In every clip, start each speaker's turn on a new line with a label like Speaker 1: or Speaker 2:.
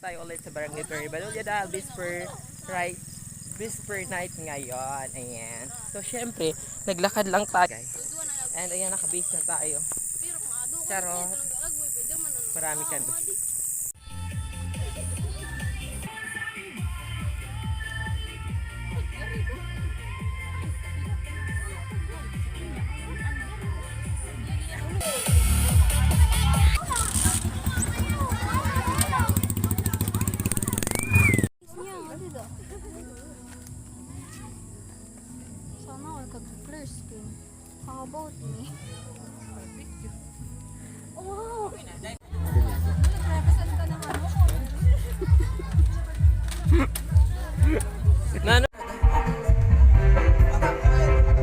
Speaker 1: tayo ulit sa Barangay Peri Badulla dahil Whisper night ngayon. Ayan. So, syempre, naglakad lang tayo, guys. And ayan, nakabase na tayo. Charot. Marami ka doon.
Speaker 2: Sana all kag-clear skin. How about me? Oh! Represent ka ng ano?
Speaker 1: Nano?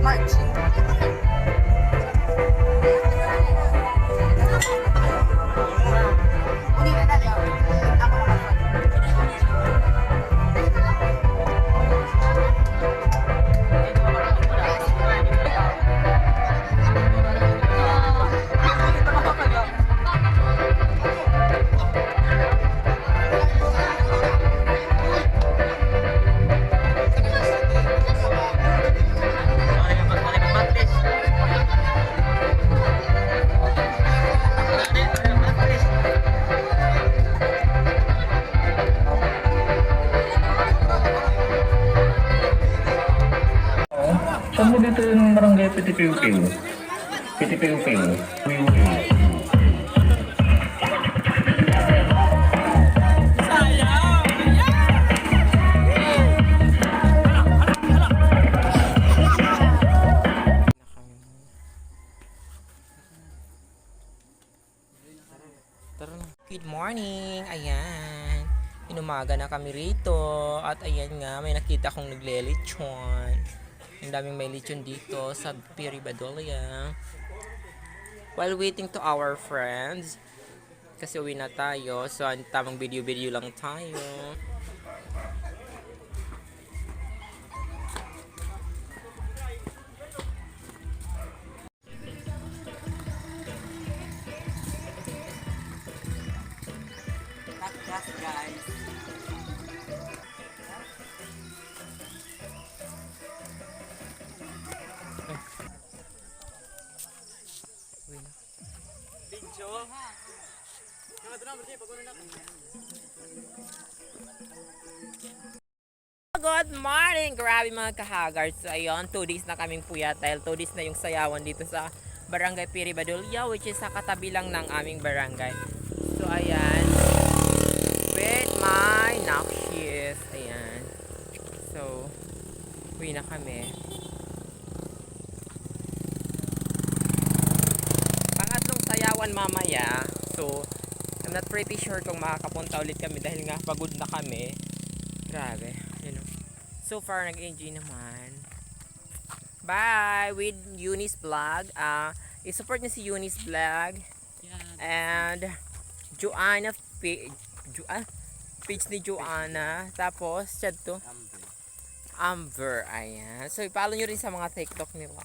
Speaker 2: March. Hindi na talaga. Ako
Speaker 3: Saan mo dito yung barangay Pitipiu-Piu? Pitipiu-Piu. Piu-Piu.
Speaker 1: Good morning! Ayan. Inumaga na kami rito. At ayan nga, may nakita akong naglelechon. Ang daming may lechon dito sa Peri Badulla. While waiting to our friends. Kasi uwi na tayo. So, tamang video-video lang tayo. That's guys. Good morning! Grabe mga kahagard. So ayun, 2 days na kaming puyat dahil 2 days na yung sayawan dito sa Barangay Peri Badulla, which is sa katabi lang ng aming barangay. So ayan, with my nakshis. Ayan. So, uwi na kami. Pangatlong sayawan mamaya. So, I'm not pretty sure kung makakapunta ulit kami dahil nga pagod na kami. Grabe. You know. So far, nag-enjoy naman. Bye! With Eunice Vlog. I-support niyo si Eunice Vlog. And Joanna page ni Joanna. Tapos, chat to Amber. Ayan. So, i-follow nyo rin sa mga TikTok nila.